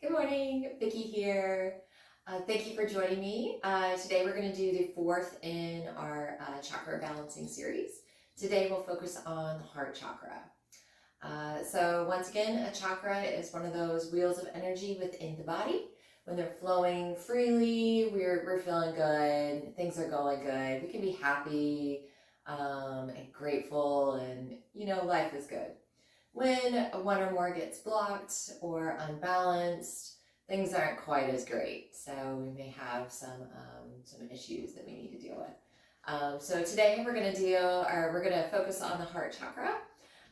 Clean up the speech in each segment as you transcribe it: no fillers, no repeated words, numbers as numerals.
Good morning, Vicki here. Thank you for joining me. Today we're going to do the fourth in our chakra balancing series. Today we'll focus on the heart chakra. So once again, a chakra is one of those wheels of energy within the body. When they're flowing freely, we're feeling good, things are going good, we can be happy and grateful, and life is good. When one or more gets blocked or unbalanced, things aren't quite as great. So we may have some issues that we need to deal with. So today we're going to focus on the heart chakra.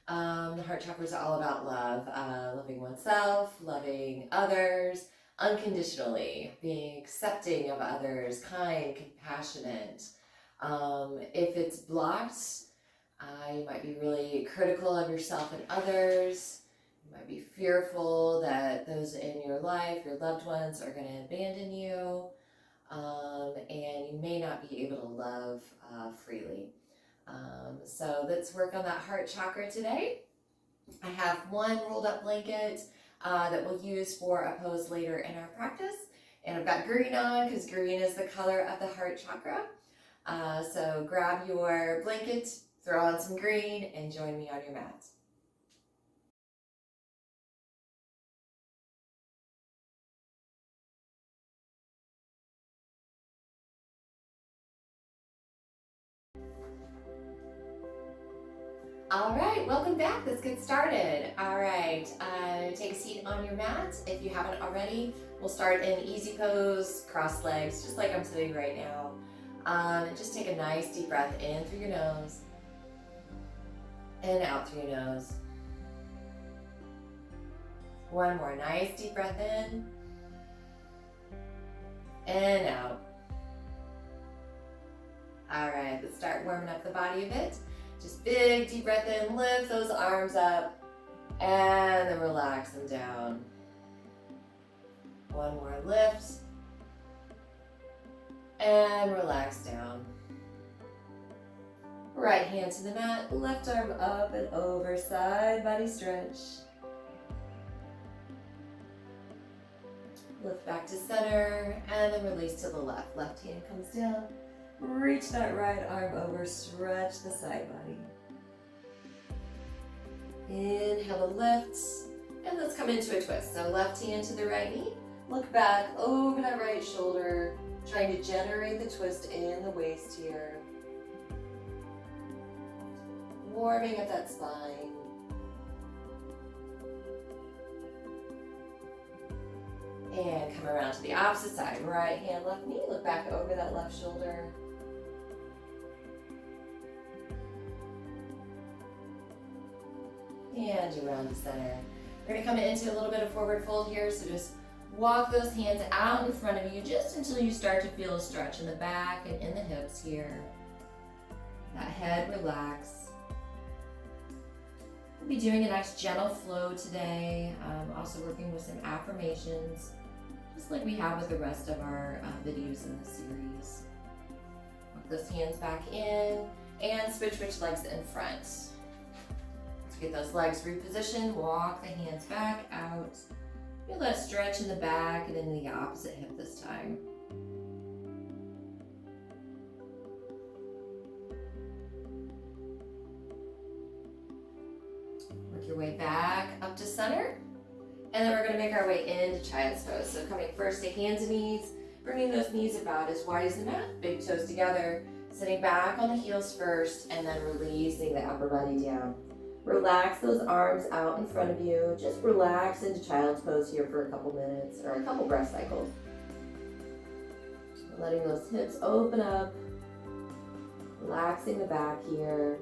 The heart chakra is all about love, loving oneself, loving others unconditionally, being accepting of others, kind, compassionate. If it's blocked, you might be really critical of yourself and others. You might be fearful that those in your life, your loved ones, are going to abandon you. And you may not be able to love freely. So let's work on that heart chakra today. I have one rolled up blanket that we'll use for a pose later in our practice. And I've got green on because green is the color of the heart chakra. So grab your blanket, throw on some green, and join me on your mat. All right, welcome back. Let's get started. All right, take a seat on your mat if you haven't already. We'll start in easy pose, cross legs, just like I'm sitting right now. Just take a nice deep breath in through your nose and out through your nose. One more nice deep breath in and out. All right, let's start warming up the body a bit. Just big deep breath in, lift those arms up, and then relax them down. One more lift, and relax down. Right hand to the mat, left arm up and over, side body stretch. Lift back to center, and then release to the left. Left hand comes down. Reach that right arm over, stretch the side body. Inhale to lift, and let's come into a twist. So left hand to the right knee, look back over that right shoulder, trying to generate the twist in the waist here. Warming up that spine. And come around to the opposite side. Right hand, left knee, look back over that left shoulder. And around the center. We're going to come into a little bit of forward fold here, so just walk those hands out in front of you just until you start to feel a stretch in the back and in the hips here. That head relax. We'll be doing a nice gentle flow today, also working with some affirmations, just like we have with the rest of our videos in the series. Walk those hands back in and switch legs in front. Get those legs repositioned, walk the hands back out. Feel that stretch in the back and in the opposite hip this time. Work your way back up to center. And then we're going to make our way into child's pose. So coming first to hands and knees, bringing those knees about as wide as the mat, big toes together, sitting back on the heels first, and then releasing the upper body down. Relax those arms out in front of you. Just relax into child's pose here for a couple minutes or a couple breath cycles. Letting those hips open up. Relaxing the back here.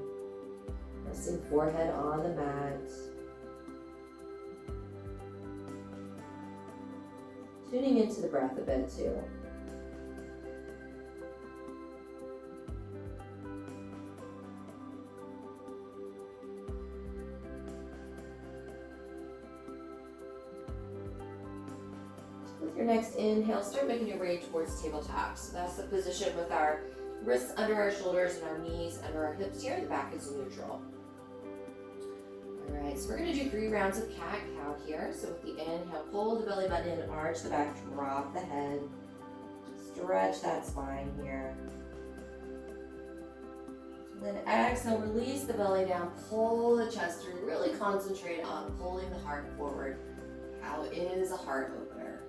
Resting forehead on the mat. Tuning into the breath a bit too. With your next inhale, start making your way towards tabletop. So that's the position with our wrists under our shoulders and our knees under our hips here. The back is neutral. Alright, so we're going to do 3 rounds of cat-cow here. So with the inhale, pull the belly button in, arch the back, drop the head. Stretch that spine here. Then exhale, release the belly down, pull the chest through. Really concentrate on pulling the heart forward. Cow is a heart opener.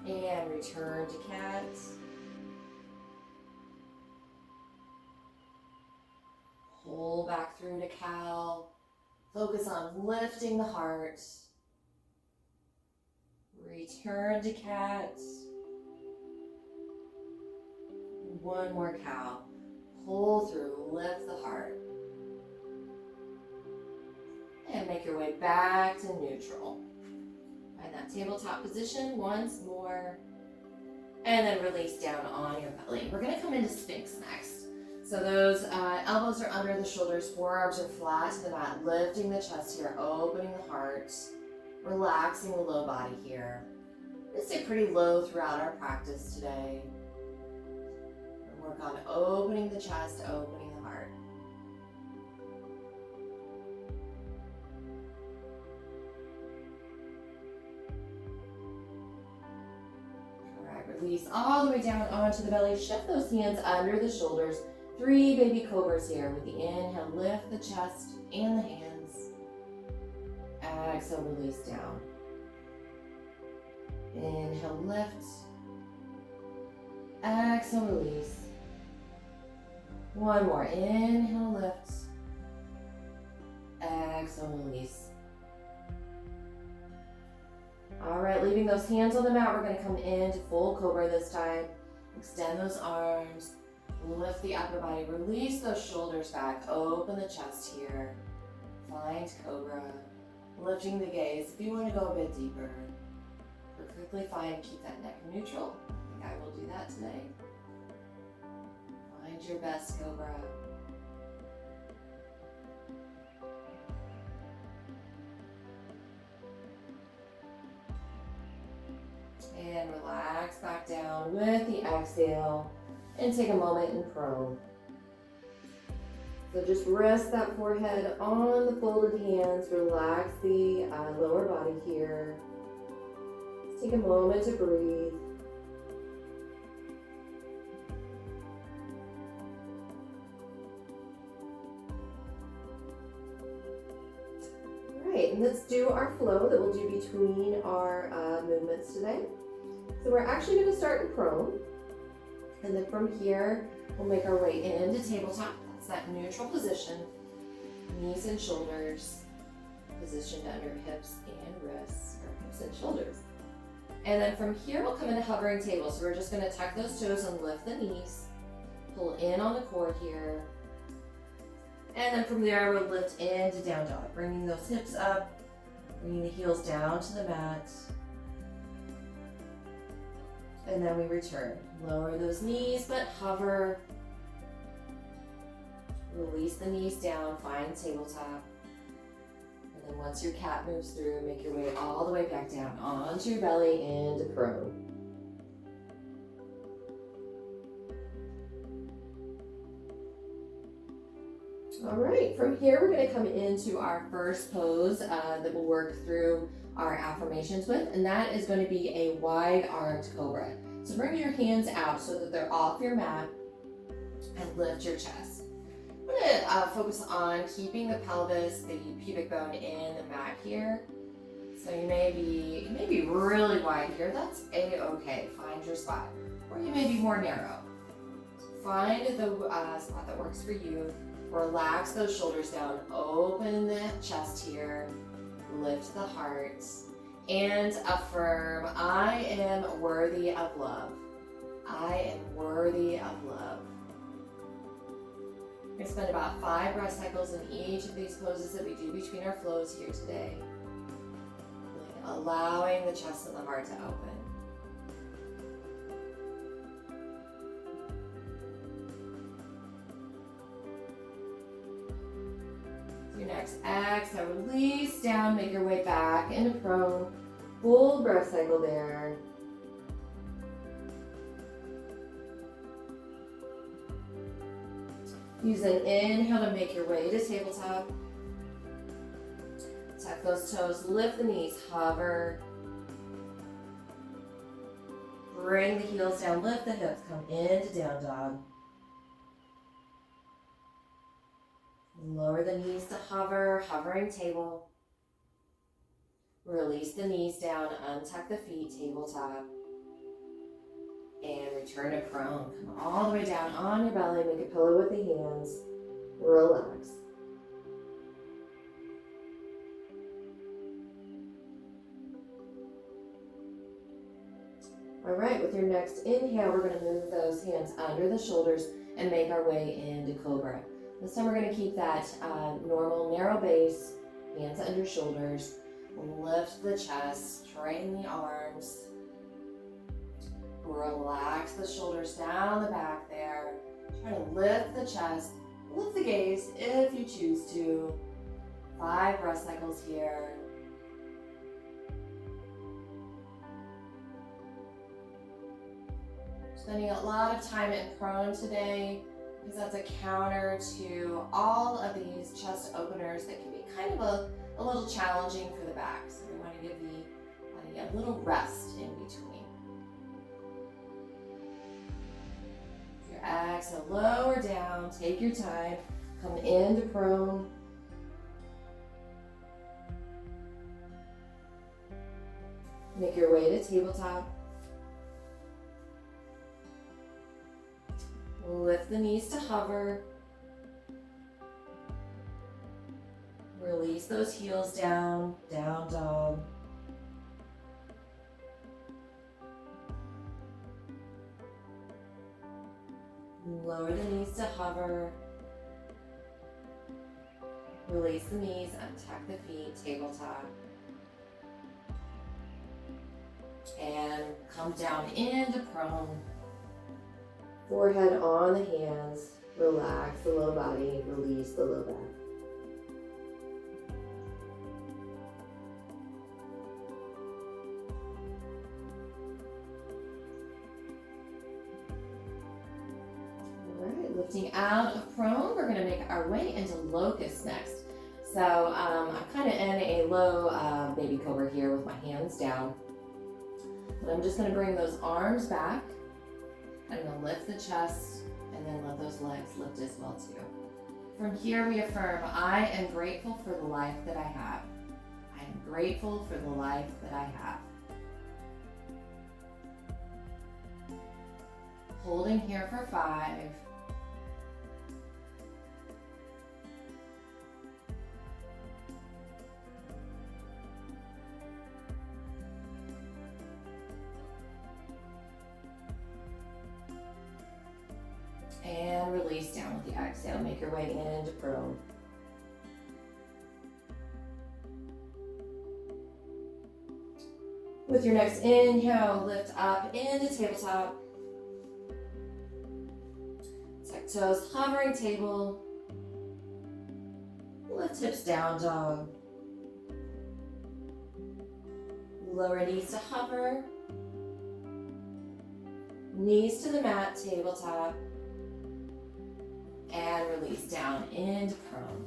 And return to cat. Pull back through to cow. Focus on lifting the heart. Return to cat. One more cow. Pull through, lift the heart. And make your way back to neutral. Find that tabletop position once more. And then release down on your belly. We're going to come into Sphinx next. So those elbows are under the shoulders, forearms are flat to the mat, lifting the chest here, opening the heart, relaxing the low body here. We're going to stay pretty low throughout our practice today. Work on opening the chest, opening the heart. Alright, release all the way down onto the belly. Shift those hands under the shoulders. 3 baby cobras here. With the inhale, lift the chest and the hands. Exhale, release down. Inhale, lift. Exhale, release. One more. Inhale, lift. Exhale, release. All right, leaving those hands on the mat, we're going to come into full cobra this time. Extend those arms. Lift the upper body. Release those shoulders back. Open the chest here. Find cobra. Lifting the gaze. If you want to go a bit deeper, perfectly fine. Keep that neck neutral. I think I will do that today. Find your best cobra. And relax back down with the exhale and take a moment in prone. So just rest that forehead on the folded hands, relax the lower body here. Just take a moment to breathe. Alright, and let's do our flow that we'll do between our movements today. So we're actually going to start in prone, and then from here we'll make our way into tabletop. That's that neutral position, knees and shoulders positioned under hips and wrists, or hips and shoulders. And then from here we'll come into hovering table. So we're just going to tuck those toes and lift the knees, pull in on the core here, and then from there we'll lift into down dog, bringing those hips up, bringing the heels down to the mat. And then we return. Lower those knees, but hover. Release the knees down, find tabletop. And then once your cat moves through, make your way all the way back down onto your belly into prone. All right, from here we're going to come into our first pose that we'll work through our affirmations with, and that is going to be a wide-armed cobra. So bring your hands out so that they're off your mat and lift your chest. I'm going to focus on keeping the pelvis, the pubic bone in the mat here. So you may be really wide here. That's a-okay. Find your spot. Or you may be more narrow. Find the spot that works for you. Relax those shoulders down. Open the chest here. Lift the heart and affirm, I am worthy of love. I am worthy of love. We're going to spend about 5 breath cycles in each of these poses that we do between our flows here today. Allowing the chest and the heart to open. Your next exhale, release down, make your way back into prone. Full breath cycle there. Use an inhale to make your way to tabletop. Tuck those toes, lift the knees, hover. Bring the heels down, lift the hips, come into down dog. Lower the knees to hover, hovering table. Release the knees down, untuck the feet, tabletop. And return to prone. Come all the way down on your belly, make a pillow with the hands. Relax. All right, with your next inhale, we're going to move those hands under the shoulders and make our way into Cobra. This time we're going to keep that normal narrow base, hands under shoulders. Lift the chest, straighten the arms. Relax the shoulders down the back there. Try to lift the chest, lift the gaze if you choose to. 5 breath cycles here. Spending a lot of time in prone today because that's a counter to all of these chest openers that can be kind of a little challenging for the back. So we want to give the body a little rest in between. Your exhale, lower down, take your time, come into prone. Make your way to tabletop. Lift the knees to hover. Release those heels down, down dog. Lower the knees to hover. Release the knees, untuck the feet, tabletop. And come down into prone. Forehead on the hands. Relax the low body, release the low back. Lifting out of prone, we're going to make our way into locust next. So I'm kind of in a low baby cobra here with my hands down. But I'm just going to bring those arms back. I'm going to lift the chest and then let those legs lift as well too. From here we affirm, I am grateful for the life that I have. I am grateful for the life that I have. Holding here for 5. And release down with the exhale. Make your way into prone. With your next inhale, lift up into tabletop. Tuck toes, hovering table. Lift hips down dog. Lower knees to hover. Knees to the mat, tabletop. And release down into prone.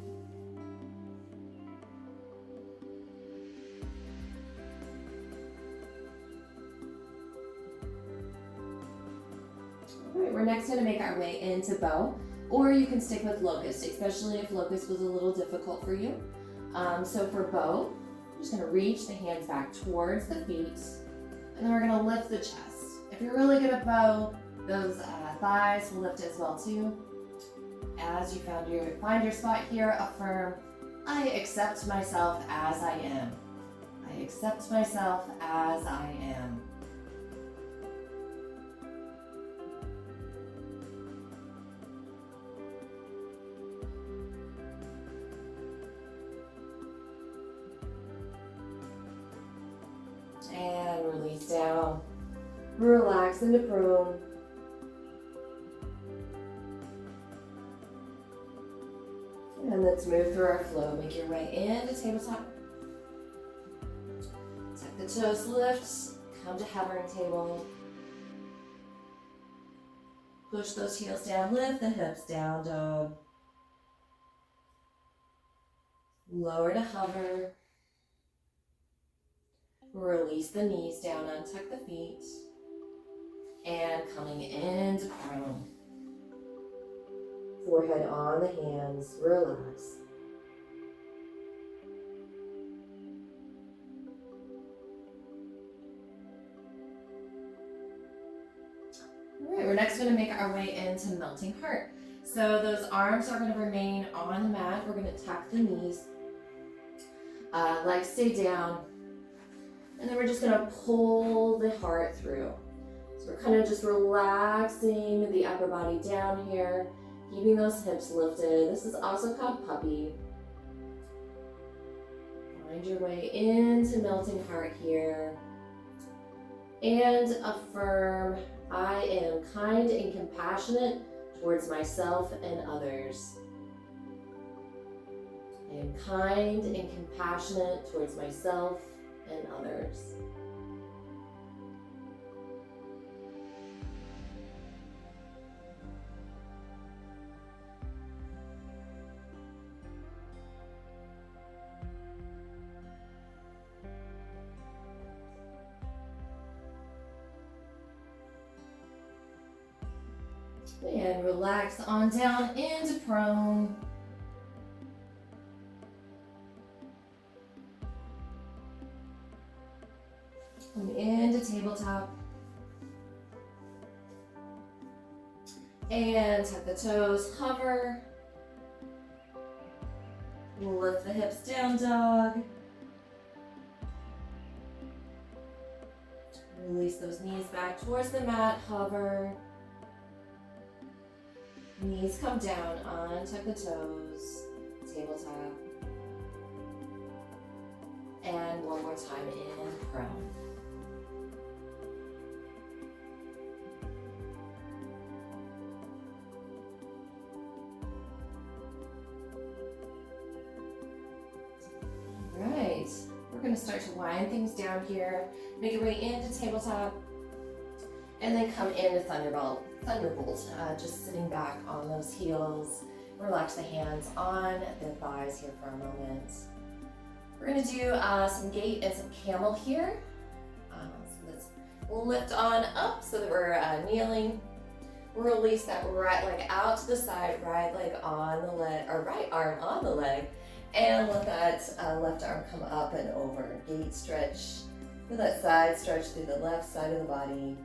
All right, we're next going to make our way into bow, or you can stick with locust, especially if locust was a little difficult for you. So for bow, I'm just going to reach the hands back towards the feet, and then we're going to lift the chest. If you're really good at bow, those thighs will lift as well too. As you find your spot here, affirm, I accept myself as I am. I accept myself as I am. And release down. Relax into prone. And let's move through our flow. Make your way into tabletop. Tuck the toes, lift, come to hovering table. Push those heels down, lift the hips down, dog. Lower to hover. Release the knees down, untuck the feet. And coming into prone. Forehead on the hands, relax. All right, we're next going to make our way into melting heart. So those arms are going to remain on the mat. We're going to tuck the knees. Legs stay down. And then we're just going to pull the heart through. So we're kind of just relaxing the upper body down here, keeping those hips lifted. This is also called puppy. Find your way into melting heart here. And affirm, I am kind and compassionate towards myself and others. I am kind and compassionate towards myself and others. And relax on down into prone. Come into tabletop. And tuck the toes, hover. Lift the hips, down dog. Release those knees back towards the mat, hover. Knees come down, untuck the toes, tabletop. And one more time in prone. All right, we're going to start to wind things down here. Make your way into tabletop. And then come into Thunderbolt, just sitting back on those heels. Relax the hands on the thighs here for a moment. We're going to do some gate and some camel here. So let's lift on up so that we're kneeling. Release that right leg out to the side, right leg on the leg, or right arm on the leg. And let that left arm come up and over. Gate stretch. Feel that side stretch through the left side of the body.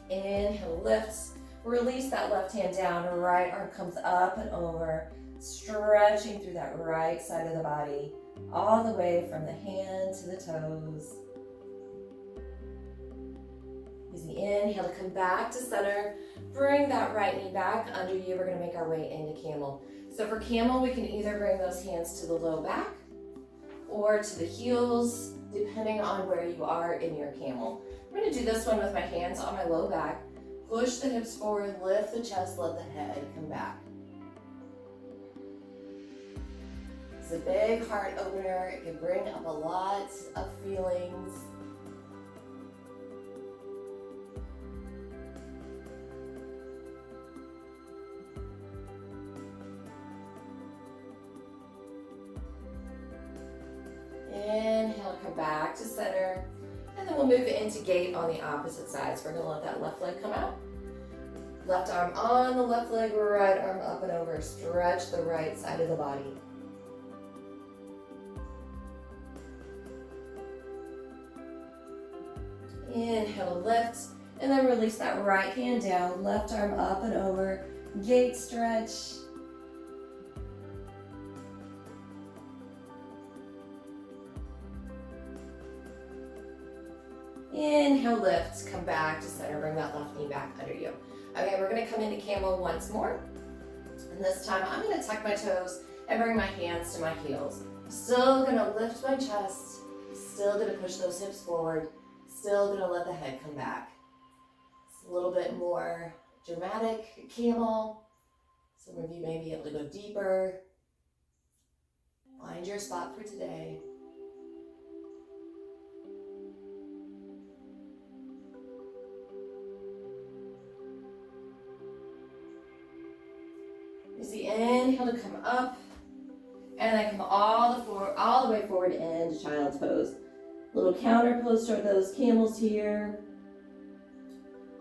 Inhale, lifts. Release that left hand down. Right arm comes up and over. Stretching through that right side of the body. All the way from the hand to the toes. Use the inhale to come back to center. Bring that right knee back under you. We're going to make our way into camel. So for camel, we can either bring those hands to the low back or to the heels, depending on where you are in your camel. I'm going to do this one with my hands on my low back. Push the hips forward, lift the chest, let the head come back. It's a big heart opener. It can bring up a lot of feelings. Inhale, come back to center. And then we'll move into gate on the opposite side. So we're going to let that left leg come out. Left arm on the left leg, right arm up and over. Stretch the right side of the body. Inhale, lift. And then release that right hand down. Left arm up and over. Gate stretch. Inhale, lift, come back to center, bring that left knee back under you. Okay, we're gonna come into camel once more. And this time I'm gonna tuck my toes and bring my hands to my heels. Still gonna lift my chest, still gonna push those hips forward, still gonna let the head come back. It's a little bit more dramatic camel. Some of you may be able to go deeper. Find your spot for today. Use the inhale inhale to come up, and then come all the way forward into child's pose. Little counter pose toward those camels here.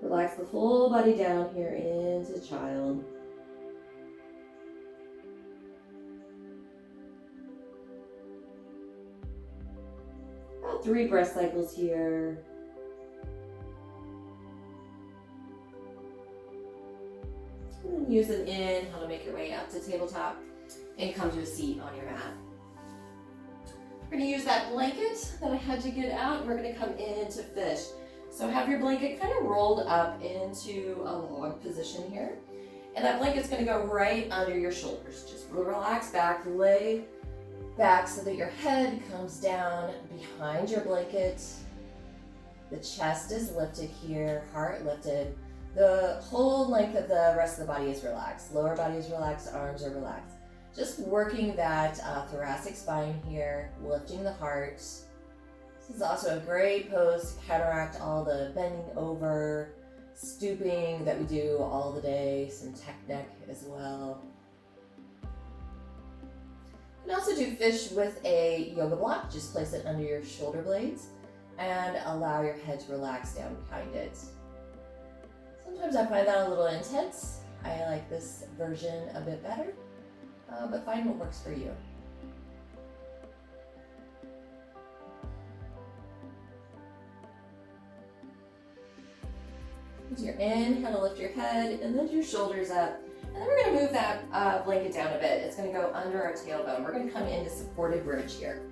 Relax the full body down here into child. About 3 breath cycles here. And then use an inhale to make your way up to tabletop and come to a seat on your mat. We're going to use that blanket that I had to get out, and we're going to come into fish. So have your blanket kind of rolled up into a log position here. And that blanket's going to go right under your shoulders. Just relax back, lay back so that your head comes down behind your blanket. The chest is lifted here, heart lifted. The whole length of the rest of the body is relaxed. Lower body is relaxed, arms are relaxed. Just working that thoracic spine here, lifting the heart. This is also a great pose to counteract all the bending over, stooping that we do all the day, some tech neck as well. You can also do fish with a yoga block. Just place it under your shoulder blades and allow your head to relax down behind it. Sometimes I find that a little intense. I like this version a bit better, but find what works for you. Use your inhale to lift your head and lift your shoulders up. And then we're going to move that blanket down a bit. It's going to go under our tailbone. We're going to come into supported bridge here.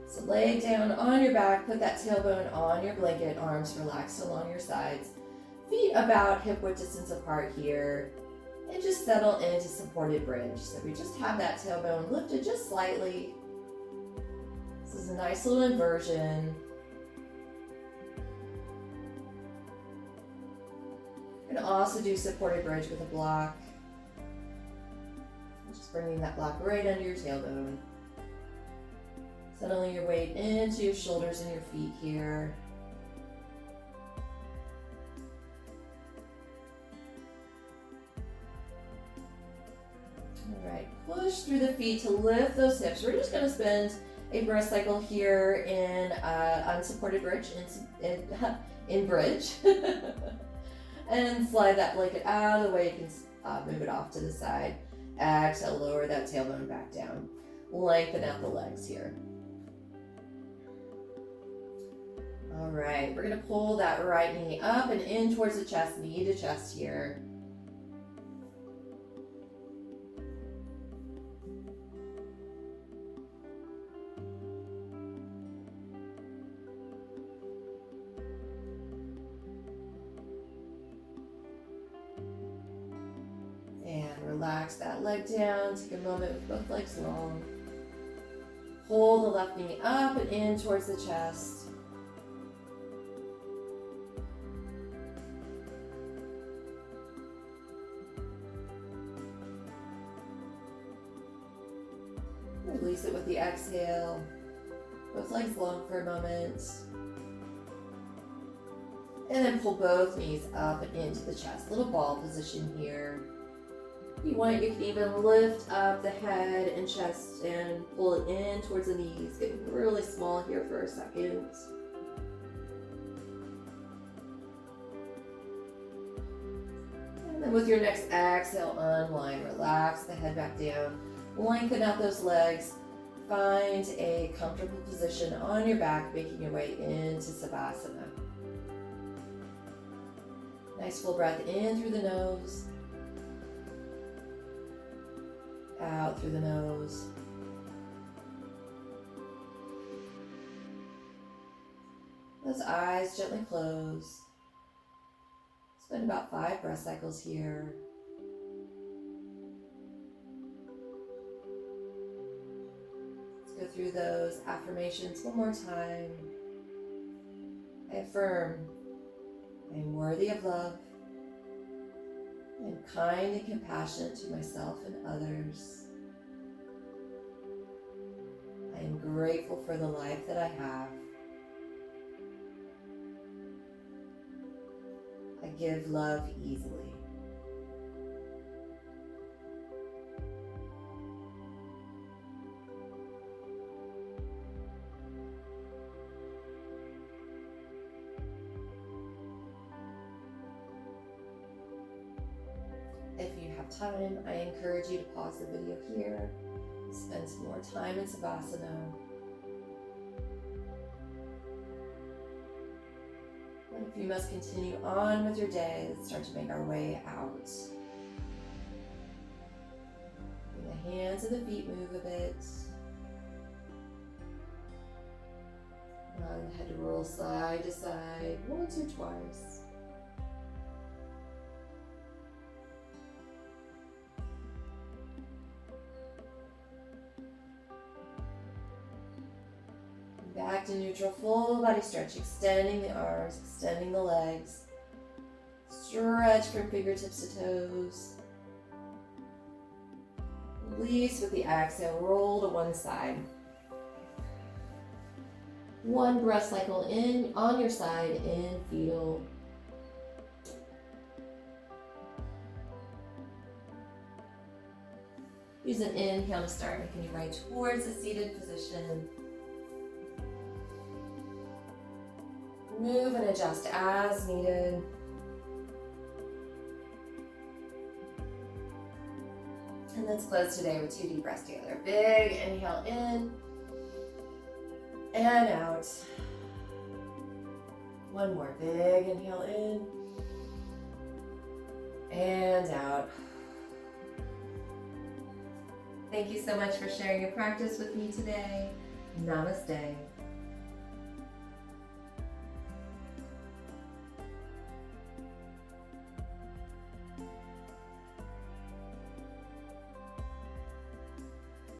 So lay down on your back, put that tailbone on your blanket, arms relaxed along your sides. Feet about hip width distance apart here. And just settle into supported bridge. So we just have that tailbone lifted just slightly. This is a nice little inversion. You can also do supported bridge with a block. Just bringing that block right under your tailbone. Settling your weight into your shoulders and your feet here. All right, push through the feet to lift those hips. We're just going to spend a breath cycle here in unsupported bridge, in bridge. And slide that blanket out of the way. You can move it off to the side. Exhale, lower that tailbone back down. Lengthen out the legs here. All right, we're going to pull that right knee up and in towards the chest, knee to chest here. Relax that leg down, take a moment with both legs long. Pull the left knee up and in towards the chest. Release it with the exhale. Both legs long for a moment. And then pull both knees up and into the chest. Little ball position here. If you want, you can even lift up the head and chest and pull it in towards the knees, getting really small here for a second. And then with your next exhale, unwind, relax the head back down, lengthen out those legs, find a comfortable position on your back, making your way into Savasana. Nice full breath in through the nose. Out through the nose. Those eyes gently close. Spend about 5 breath cycles here. Let's go through those affirmations one more time. I affirm I am worthy of love. I am kind and compassionate to myself and others. I am grateful for the life that I have. I give love easily. time, I encourage you to pause the video here, spend some more time in Savasana. And if you must continue on with your day, let's start to make our way out. The hands and the feet move a bit. Allow the head to roll side to side once or twice. Back to neutral, full body stretch, extending the arms, extending the legs. Stretch from fingertips to toes. Release with the exhale, roll to one side. One breath cycle in on your side in fetal. Use an inhale to start making your way towards a seated position. Move and adjust as needed. And let's close today with 2 deep breaths together. Big inhale in and out. One more big inhale in and out. Thank you so much for sharing your practice with me today. Namaste.